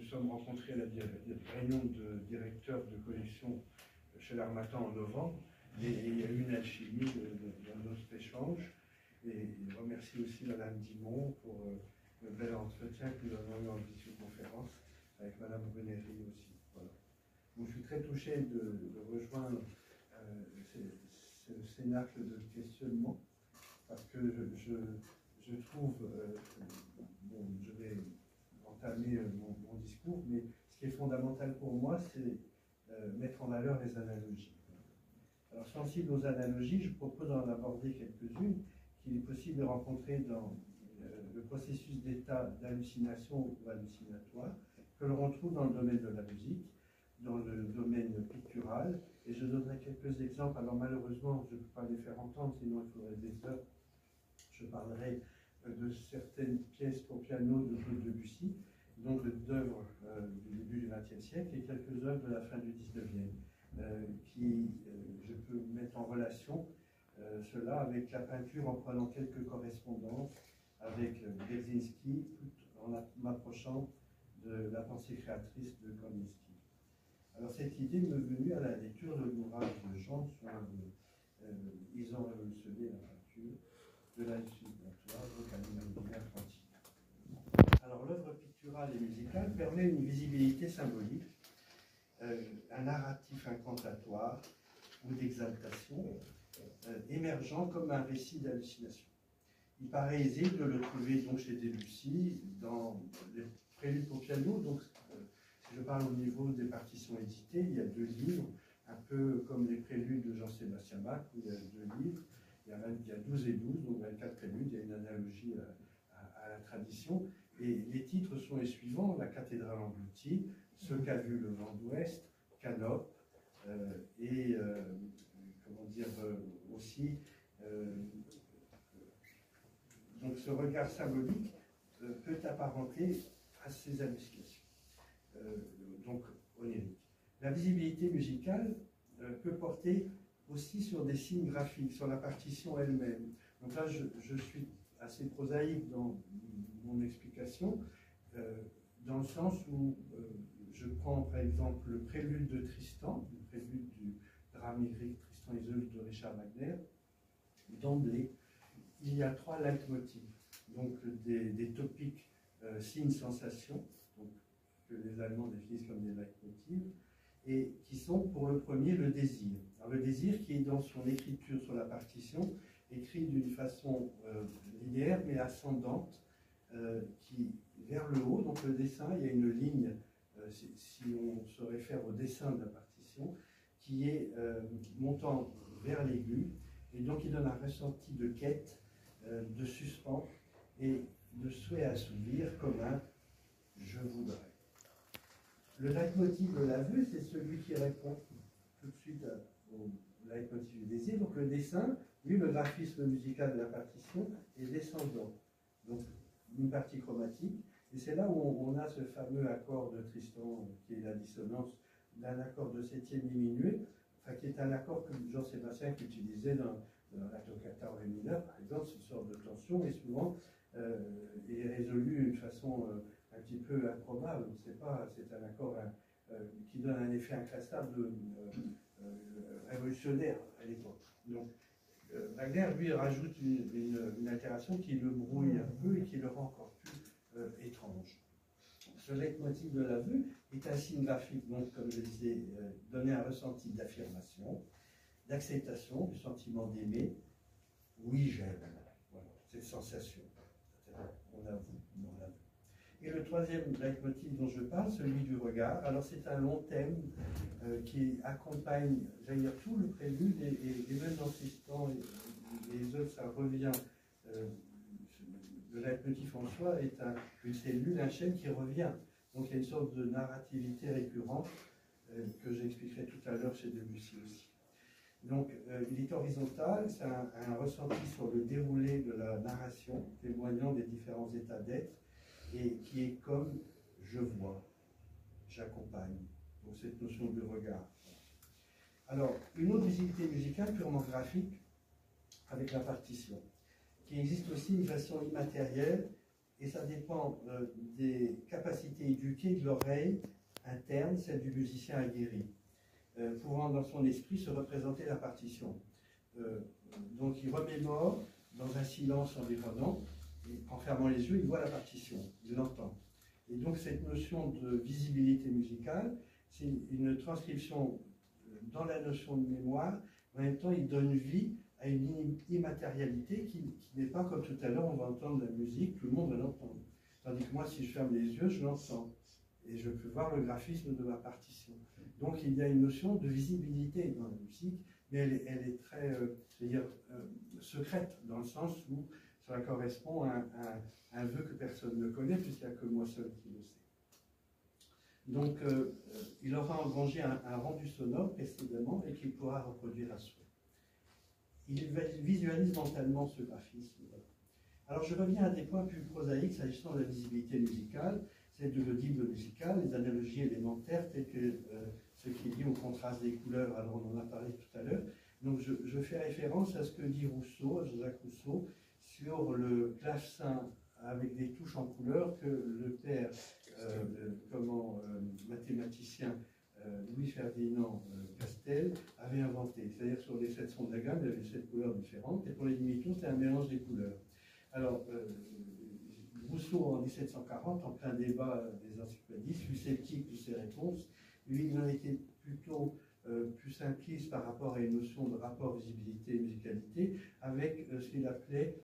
sommes rencontrés à la réunion de directeurs de collection chez l'Harmattan en novembre, et il y a eu une alchimie dans notre échange. Et je remercie aussi Madame Dimon pour le bel entretien que nous avons eu en visioconférence avec Madame Brunéry aussi. Voilà. Donc, je suis très touché de rejoindre ce cénacle de questionnement, parce que je trouve, bon, je vais entamer mon discours, mais ce qui est fondamental pour moi, c'est mettre en valeur les analogies. Alors, sensible aux analogies, je propose d'en aborder quelques-unes qu'il est possible de rencontrer dans le processus d'état d'hallucination ou hallucinatoire, que l'on retrouve dans le domaine de la musique, dans le domaine pictural, et je donnerai quelques exemples. Alors malheureusement, je ne peux pas les faire entendre, sinon il faudrait des heures. Je parlerai de certaines pièces pour piano de Claude Debussy, donc d'œuvres du début du XXe siècle, et quelques œuvres de la fin du XIXe, qui je peux mettre en relation cela avec la peinture en prenant quelques correspondances avec Belzinski, tout en m'approchant de la pensée créatrice de Kandinsky. Alors cette idée m'est venue à la lecture de l'ouvrage de Jean sur Ils ont révolutionné la peinture de l'hallucinatoire, donc à l'imaginaire quantique. Alors l'œuvre picturale et musicale permet une visibilité symbolique, un narratif incantatoire ou d'exaltation, émergent comme un récit d'hallucination. Il paraît aisé de le trouver donc chez Debussy dans les préludes pour piano. Donc, si je parle au niveau des partitions éditées, il y a 2 livres, un peu comme les préludes de Jean-Sébastien Bach, où il y a 2 livres. Il y a 12 et 12, donc 24 préludes. Il y a une analogie à la tradition. Et les titres sont les suivants: La cathédrale engloutie, Ce qu'a vu le vent d'ouest, Canope, et comment dire, aussi donc ce regard symbolique peut apparenter à ces hallucinations, donc oniriques. La visibilité musicale peut porter aussi sur des signes graphiques, sur la partition elle-même. Donc là, je suis assez prosaïque dans mon explication, dans le sens où je prends par exemple le prélude de Tristan, le prélude du drame lyrique Tristan et Isolde de Richard Wagner. D'emblée, il y a 3 leitmotifs, donc des topiques signes sensations, donc, que les Allemands définissent comme des leitmotifs, et qui sont pour le premier le désir. Alors, le désir qui est dans son écriture sur la partition, écrit d'une façon linéaire mais ascendante, qui vers le haut, donc le dessin, il y a une ligne, si on se réfère au dessin de la partition, qui est montant vers l'aigu, et donc il donne un ressenti de quête, de suspens et de souhait assouvir comme un « je voudrais ». Le leitmotiv de la vue, c'est celui qui répond tout de suite au leitmotiv du désir. Donc le dessin, lui, le graphisme musical de la partition est descendant. Donc une partie chromatique, et c'est là où on a ce fameux accord de Tristan, qui est la dissonance d'un accord de 7e diminué, enfin, qui est un accord que Jean-Sébastien utilisait dans la toccata en ré mineur, par exemple. C'est une sorte de tension, et souvent il est résolu d'une façon un petit peu improbable. C'est un accord qui donne un effet inclassable révolutionnaire à l'époque. Donc Wagner, lui, rajoute une altération qui le brouille un peu et qui le rend encore plus étrange. Ce leitmotiv de la vue est un signe graphique, donc, comme je disais, donner un ressenti d'affirmation, d'acceptation, du sentiment d'aimer. Oui, j'aime. Voilà, cette sensation. On avoue, on avoue. Et le 3e leitmotiv dont je parle, celui du regard. Alors, c'est un long thème qui accompagne, j'allais dire, tout le prélude, et même dans Tristan et les autres, ça revient. Le leitmotiv en soi est une cellule, un schème qui revient. Donc il y a une sorte de narrativité récurrente que j'expliquerai tout à l'heure chez Debussy aussi. Donc il est horizontal, c'est un ressenti sur le déroulé de la narration, témoignant des différents états d'être, et qui est comme je vois, j'accompagne. Donc cette notion de regard. Alors, une autre visibilité musicale purement graphique avec la partition, qui existe aussi d'une façon immatérielle et ça dépend des capacités éduquées de l'oreille interne, celle du musicien aguerri, pouvant dans son esprit se représenter la partition. Donc il remémore dans un silence environnant, et en fermant les yeux, il voit la partition, il l'entend. Et donc cette notion de visibilité musicale, c'est une transcription dans la notion de mémoire. En même temps, il donne vie à une immatérialité qui n'est pas comme tout à l'heure, on va entendre la musique, tout le monde va l'entendre. Tandis que moi, si je ferme les yeux, je l'entends. Et je peux voir le graphisme de ma partition. Donc il y a une notion de visibilité dans la musique, mais elle est très secrète, dans le sens où cela correspond à un vœu que personne ne connaît, puisqu'il n'y a que moi seul qui le sais. Donc il aura engrangé un rendu sonore précédemment et qu'il pourra reproduire à souhait. Il visualise mentalement ce graphisme. Alors je reviens à des points plus prosaïques s'agissant de la visibilité musicale, c'est de l'audible musical, les analogies élémentaires telles que ce qui est lié au contraste des couleurs, alors on en a parlé tout à l'heure. Donc je fais référence à ce que dit Rousseau, Jacques Rousseau, sur le clavecin avec des touches en couleur que le père, mathématicien Louis-Ferdinand Castel avait inventé. C'est-à-dire sur les 7 sons de la gamme, il y avait 7 couleurs différentes, et pour les demi-tons, c'était un mélange des couleurs. Alors, Rousseau, en 1740, en plein débat des encyclopédistes, fut sceptique de ses réponses. Lui, il en était plutôt plus simpliste par rapport à une notion de rapport visibilité et musicalité, avec ce qu'il appelait